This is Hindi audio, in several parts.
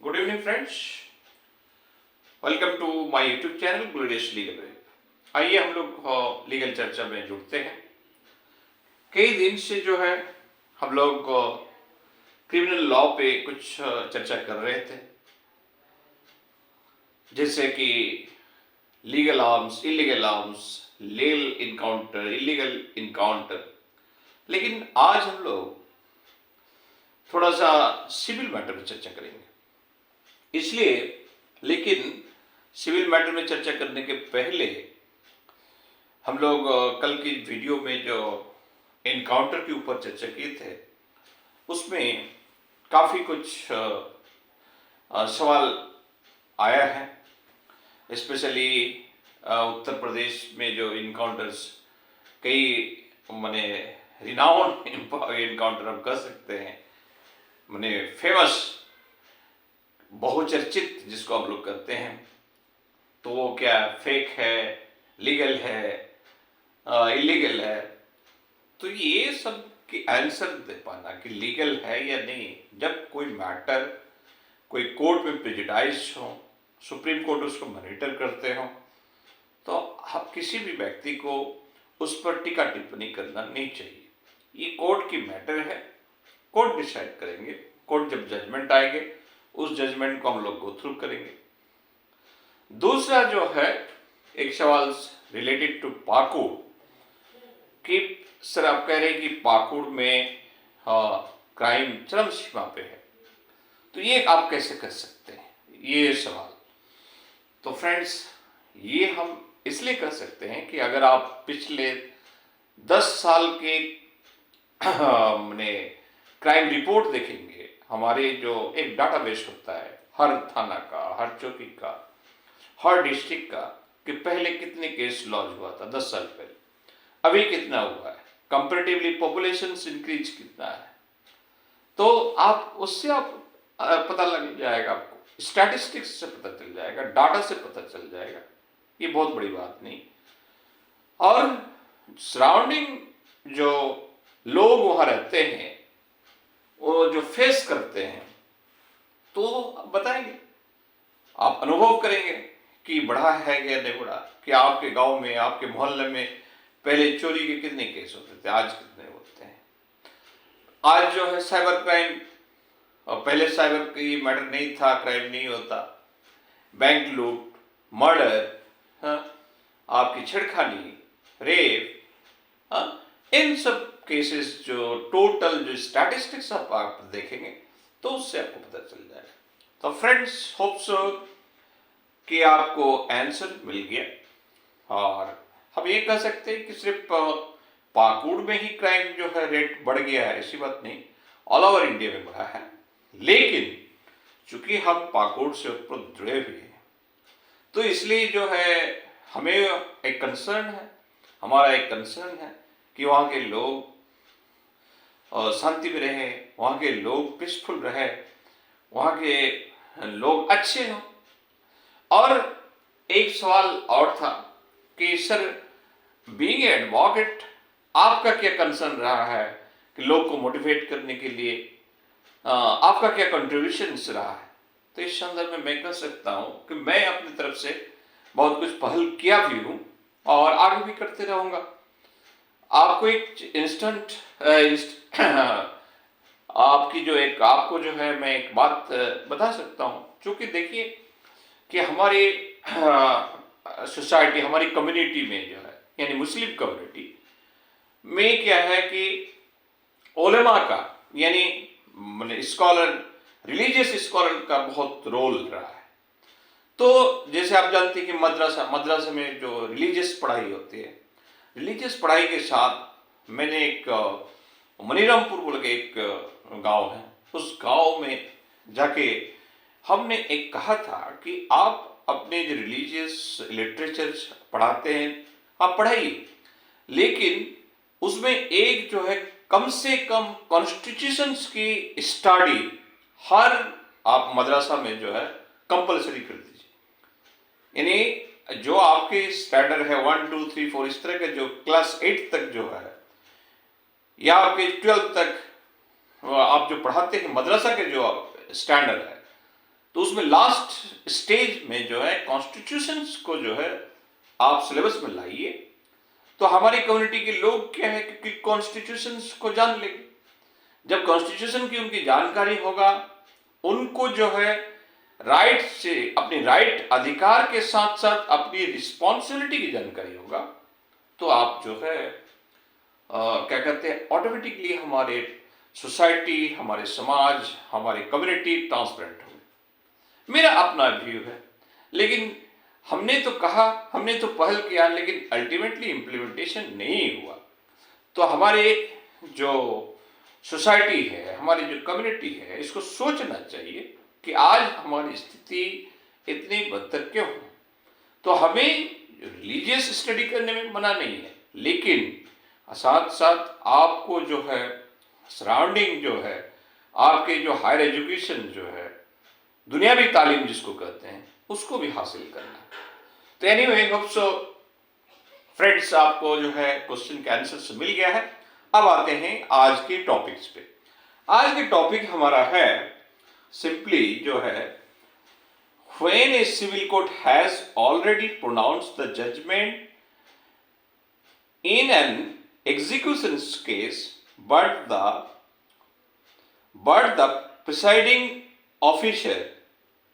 Good evening friends, welcome to my YouTube channel glorious legal web. आइए हम लोग लीगल चर्चा में जुड़ते हैं। कई दिन से जो है हम लोग क्रिमिनल लॉ पे कुछ चर्चा कर रहे थे, जैसे कि legal arms, illegal arms, illegal encounter. लेकिन आज हम लोग थोड़ा सा सिविल मैटर पर चर्चा करेंगे। इसलिए लेकिन सिविल मैटर में चर्चा करने के पहले हम लोग कल की वीडियो में जो एनकाउंटर के ऊपर चर्चा किए थे उसमें काफ़ी कुछ सवाल आया है। स्पेशली उत्तर प्रदेश में जो इनकाउंटर्स, कई माने रिनाउंड इनकाउंटर हम कह सकते हैं, माने फेमस, बहुचर्चित जिसको आप लोग कहते हैं, तो वो क्या फेक है, लीगल है, इलीगल है। तो ये सब की आंसर दे पाना कि लीगल है या नहीं, जब कोई मैटर कोई कोर्ट में प्रेजुडाइज हो, सुप्रीम कोर्ट उसको मॉनिटर करते हो, तो आप किसी भी व्यक्ति को उस पर टीका टिप्पणी करना नहीं चाहिए। ये कोर्ट की मैटर है, कोर्ट डिसाइड करेंगे। कोर्ट जब जजमेंट आएंगे उस जजमेंट को हम लोग गो थ्रू करेंगे। दूसरा जो है एक सवाल रिलेटेड टू पाकुड़ कि सर आप कह रहे हैं कि पाकुड़ में क्राइम चरम सीमा पे है, तो ये आप कैसे कर सकते हैं, ये सवाल। तो फ्रेंड्स, ये हम इसलिए कर सकते हैं कि अगर आप पिछले 10 साल के क्राइम रिपोर्ट देखेंगे, हमारे जो एक डाटाबेस होता है हर थाना का, हर चौकी का, हर डिस्ट्रिक्ट का, कि पहले कितने केस लॉन्च हुआ था 10 साल पहले, अभी कितना हुआ है, कंपैरेटिवली पॉपुलेशन इंक्रीज कितना है, तो आप उससे आप पता लग जाएगा, आपको स्टैटिस्टिक्स से पता चल जाएगा, डाटा से पता चल जाएगा। ये बहुत बड़ी बात नहीं। और सराउंडिंग जो लोग वहां रहते हैं, वो जो फेस करते हैं, तो बताएंगे, आप अनुभव करेंगे कि बढ़ा है या नहीं बढ़ा, कि आपके गांव में, आपके मोहल्ले में पहले चोरी के कितने केस होते थे, आज कितने होते हैं। आज जो है साइबर क्राइम, और पहले साइबर की मैटर नहीं था, क्राइम नहीं होता, बैंक लूट, मर्डर, आपकी छेड़खानी, रेप, इन सब केसेस जो टोटल जो स्टैटिस्टिक्स आप देखेंगे तो उससे आपको पता चल जाएगा। तो फ्रेंड्स, होप सो कि आपको आंसर मिल गया। और हम ये कह सकते हैं कि सिर्फ पाकुड़ में ही क्राइम जो है रेट बढ़ गया है, ऐसी बात नहीं, ऑल ओवर इंडिया में बढ़ा है। लेकिन चूंकि हम पाकुड़ से उत्पन्न जुड़े हुए हैं, तो इसलिए जो है हमें एक कंसर्न है, हमारा एक कंसर्न है कि वहाँ के लोग शांति में रहे, वहाँ के लोग पीसफुल रहे, वहाँ के लोग अच्छे हों। और एक सवाल और था कि सर, बीइंग एडवोकेट, आपका क्या कंसर्न रहा है कि लोग को मोटिवेट करने के लिए आपका क्या कंट्रीब्यूशन रहा है। तो इस संदर्भ में मैं कह सकता हूं कि मैं अपनी तरफ से बहुत कुछ पहल किया भी हूं और आगे भी करते रहूंगा। आपको एक आपको जो है मैं एक बात बता सकता हूं। चूंकि देखिए कि हमारे सोसाइटी, हमारी कम्युनिटी में जो है, यानी मुस्लिम कम्युनिटी में क्या है कि उलेमा का, यानी स्कॉलर, रिलीजियस स्कॉलर का बहुत रोल रहा है। तो जैसे आप जानते हैं कि मद्रासा में जो रिलीजियस पढ़ाई होती है, रिलीजियस पढ़ाई के साथ मैंने एक मनीरामपुर बोल के एक गांव है, उस गांव में जाके हमने एक कहा था कि आप अपने जो रिलीजियस लिटरेचर पढ़ाते हैं आप पढ़ाइए, लेकिन उसमें एक जो है कम से कम कॉन्स्टिट्यूशंस की स्टडी हर आप मदरसा में जो है कंपलसरी कर दीजिए। यानी जो आपके स्टैंडर्ड है 1 2 3 4, इस तरह के जो क्लास 8 तक जो है, या आपके 12 तक आप जो पढ़ाते हैं मदरसा के जो स्टैंडर्ड है, तो उसमें लास्ट स्टेज में जो है कॉन्स्टिट्यूशन को जो है आप सिलेबस में लाइए, तो हमारी कम्युनिटी के लोग क्या है कि कॉन्स्टिट्यूशन को जान लेंगे। जब कॉन्स्टिट्यूशन की उनकी जानकारी होगा, उनको जो है राइट से, अपनी राइट अधिकार के साथ साथ अपनी रिस्पॉन्सिबिलिटी की जानकारी होगा, तो आप जो है क्या कहते हैं, ऑटोमेटिकली हमारे सोसाइटी, हमारे समाज, हमारी कम्युनिटी ट्रांसपेरेंट होगी। मेरा अपना व्यू है, लेकिन हमने तो कहा, हमने तो पहल किया, लेकिन अल्टीमेटली इम्प्लीमेंटेशन नहीं हुआ। तो हमारे जो सोसाइटी है, हमारी जो कम्युनिटी है, इसको सोचना चाहिए कि आज हमारी स्थिति इतनी बदतर क्यों है। तो हमें रिलीजियस स्टडी करने में मना नहीं है, लेकिन साथ साथ आपको जो है सराउंडिंग जो है, आपके जो हायर एजुकेशन जो है, दुनियावी तालीम जिसको कहते हैं, उसको भी हासिल करना। तो एनीवे, होप सो फ्रेंड्स, आपको जो है क्वेश्चन के आंसर मिल गया है। अब आते हैं आज के टॉपिक्स पे। आज के टॉपिक हमारा है सिंपली जो है, when a civil court has already pronounced the judgment in an execution case, but the presiding officer,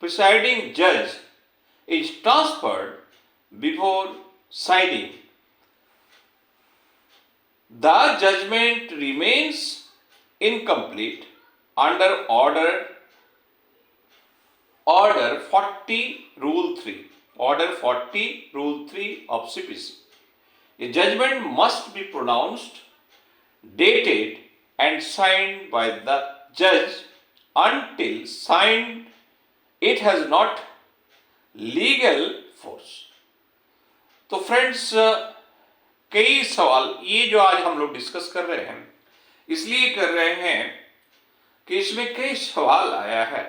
presiding judge is transferred before signing, the judgment remains incomplete under order 40 rule 3, order 40 rule 3 of CPC. A judgment must be pronounced, dated and signed by the judge. Until signed, it has not legal force. तो फ्रेंड्स, कई सवाल ये जो आज हम लोग डिस्कस कर रहे हैं, इसलिए कर रहे हैं कि इसमें कई सवाल आया है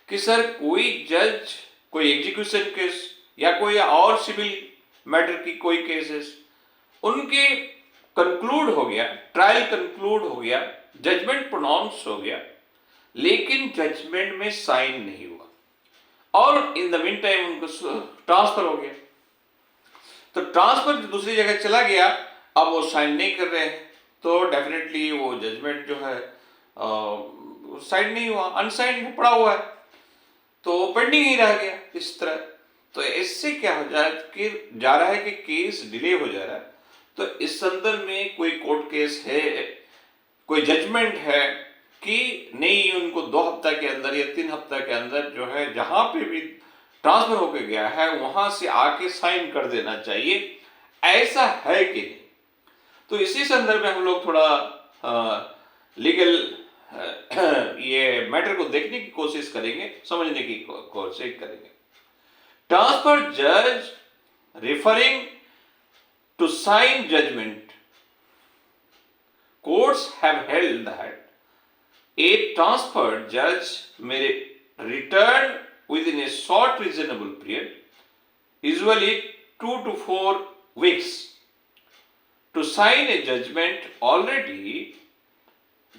कि सर कोई जज, कोई एग्जीक्यूशन केस या कोई और सिविल मैटर की कोई केसेस, उनके कंक्लूड हो गया, ट्रायल कंक्लूड हो गया, जजमेंट प्रोनाउंस हो गया, लेकिन जजमेंट में साइन नहीं हुआ और इन द मीन टाइम उनको ट्रांसफर हो गया। तो ट्रांसफर दूसरी जगह चला गया, अब वो साइन नहीं कर रहे हैं, तो डेफिनेटली वो जजमेंट जो है साइन नहीं हुआ, अनसाइंड पड़ा हुआ है, तो पेंडिंग ही रह गया इस तरह। तो इससे क्या हो जा रहा है कि केस डिले हो जा रहा है। तो इस संदर्भ में कोई कोर्ट केस है, कोई जजमेंट है कि नहीं, उनको 2 हफ्ता के अंदर या 3 हफ्ता के अंदर जो है जहां पे भी ट्रांसफर होकर गया है वहां से आके साइन कर देना चाहिए, ऐसा है कि नहीं। तो इसी संदर्भ में हम लोग थोड़ा लीगल ये मैटर को देखने की कोशिश करेंगे, समझने की कोशिश करेंगे। ट्रांसफर जज referring to sign judgment, courts have held that a transferred judge may return within a short reasonable period, usually 2 to 4 weeks, to sign a judgment already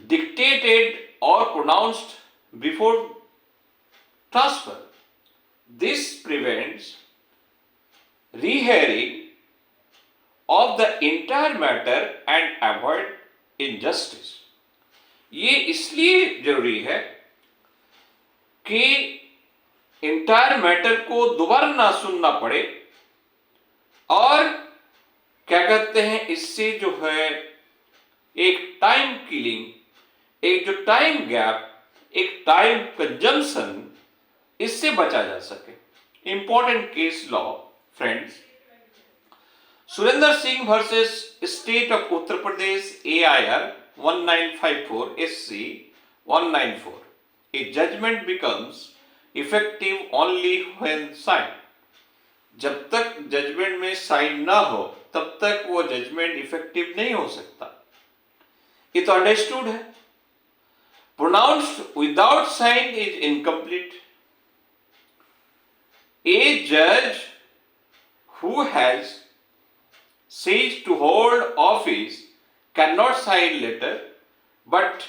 dictated or pronounced before transfer. This prevents rehearing of the entire matter and avoid injustice. ये इसलिए जरूरी है कि इंटायर मैटर को दोबारा ना सुनना पड़े, और क्या कहते हैं, इससे जो है एक टाइम किलिंग, एक जो टाइम गैप, एक टाइम कंजम्पशन, इससे बचा जा सके। Important case law friends, Surendra Singh versus state of Uttar Pradesh, AIR 1954 SC 194. A judgment becomes effective only when signed. जब तक जजमेंट में साइन ना हो तब तक वो जजमेंट इफेक्टिव नहीं हो सकता। ये तो अंडरस्टूड है। Pronounced without sign is incomplete. A judge who has ceased to hold office cannot sign letter, but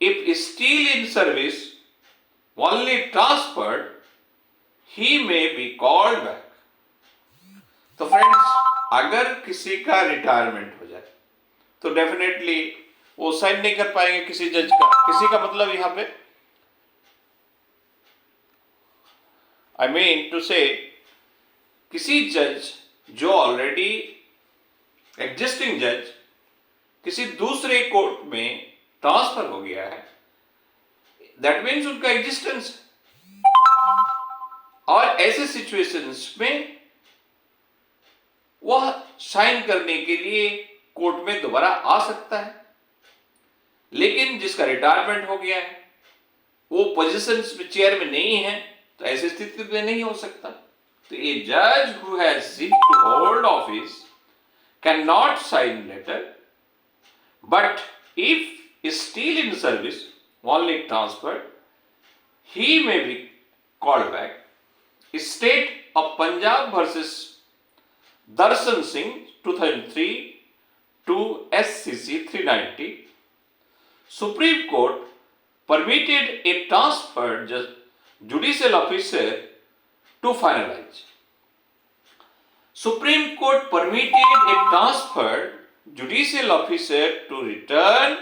if still in service, only transferred, he may be called back. तो फ्रेंड्स, अगर किसी का रिटायरमेंट हो जाए तो डेफिनेटली वो साइन नहीं कर पाएंगे किसी जज का। किसी का मतलब यहां पे आई मीन टू से किसी जज जो ऑलरेडी एग्जिस्टिंग जज किसी दूसरे कोर्ट में ट्रांसफर हो गया है, दैट मीन्स उनका एग्जिस्टेंस। और ऐसे सिचुएशंस में वह साइन करने के लिए कोर्ट में दोबारा आ सकता है, लेकिन जिसका रिटायरमेंट हो गया है वो पोजीशन में चेयर में नहीं है, तो ऐसी स्थिति में नहीं हो सकता। तो ए जज who has ceased to hold office can not sign letter, but if still in service only transferred, he may be called back. State of Punjab versus Darshan Singh 2003 to SCC 390. Supreme Court permitted a transferred judicial officer to finalize. Supreme Court permitted a transferred judicial officer to return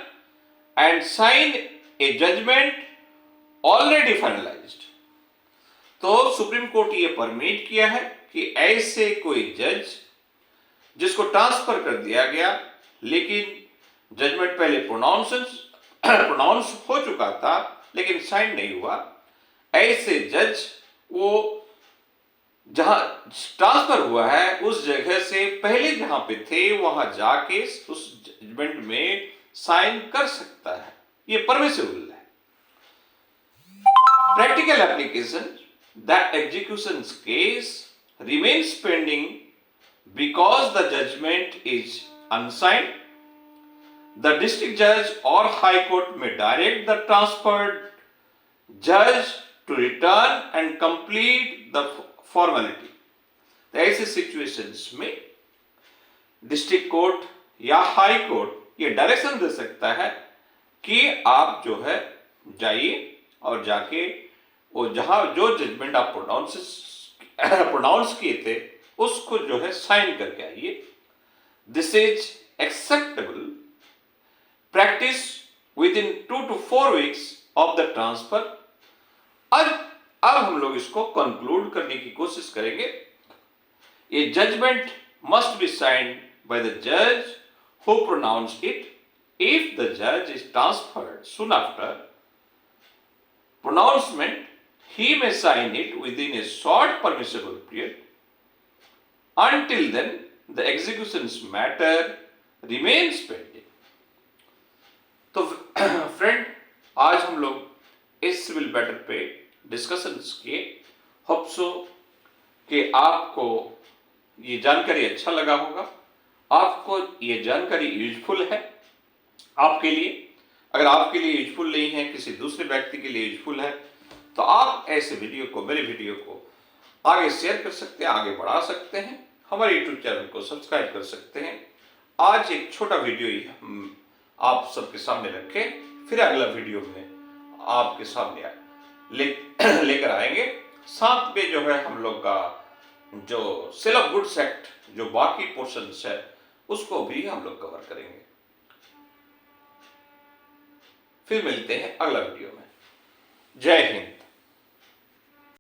and sign a judgment already finalized. तो सुप्रीम कोर्ट ये परमिट किया है कि ऐसे कोई जज जिसको ट्रांसफर कर दिया गया लेकिन जजमेंट पहले प्रोनाउंस हो चुका था लेकिन साइन नहीं हुआ, ऐसे जज वो जहां ट्रांसफर हुआ है उस जगह से पहले जहां पे थे वहां जाके उस जजमेंट में साइन कर सकता है। ये परमिसिबल है। Practical application, that execution case remains pending because the judgment is unsigned. The district judge or high court may direct the transferred judge to return and complete the formality. तो ऐसे सिचुएशंस में डिस्ट्रिक्ट कोर्ट या हाई कोर्ट ये डायरेक्शन दे सकता है कि आप जो है जाइए और जाके वो जहां जो जजमेंट आप प्रोनाउंस किए थे उसको जो है साइन करके आइए। This is acceptable practice with in 2 to 4 weeks of the transfer. अब हम लोग इसको कंक्लूड करने की कोशिश करेंगे। ये judgement must be signed by the जज who pronounce it. If the judge is transferred soon after pronouncement, he may sign it within a short permissible period. Until then, the execution's matter remains pending. तो फ्रेंड, आज हम लोग इस सिविल मैटर पे डिस्कशंस किए। होप सो कि आपको ये जानकारी अच्छा लगा होगा, आपको ये जानकारी यूजफुल है आपके लिए। अगर आपके लिए यूजफुल नहीं है, किसी दूसरे व्यक्ति के लिए यूजफुल है, तो आप ऐसे वीडियो को, मेरे वीडियो को आगे शेयर कर सकते हैं, आगे बढ़ा सकते हैं, हमारे यूट्यूब चैनल को सब्सक्राइब कर सकते हैं। आज एक छोटा वीडियो ही हम आप सबके सामने रखें, फिर अगला वीडियो में आपके सामने लेकर आएंगे। साथ में जो है हम लोग का जो सेल ऑफ गुड्स एक्ट जो बाकी पोर्शंस है उसको भी हम लोग कवर करेंगे। फिर मिलते हैं अगला वीडियो में। जय हिंद।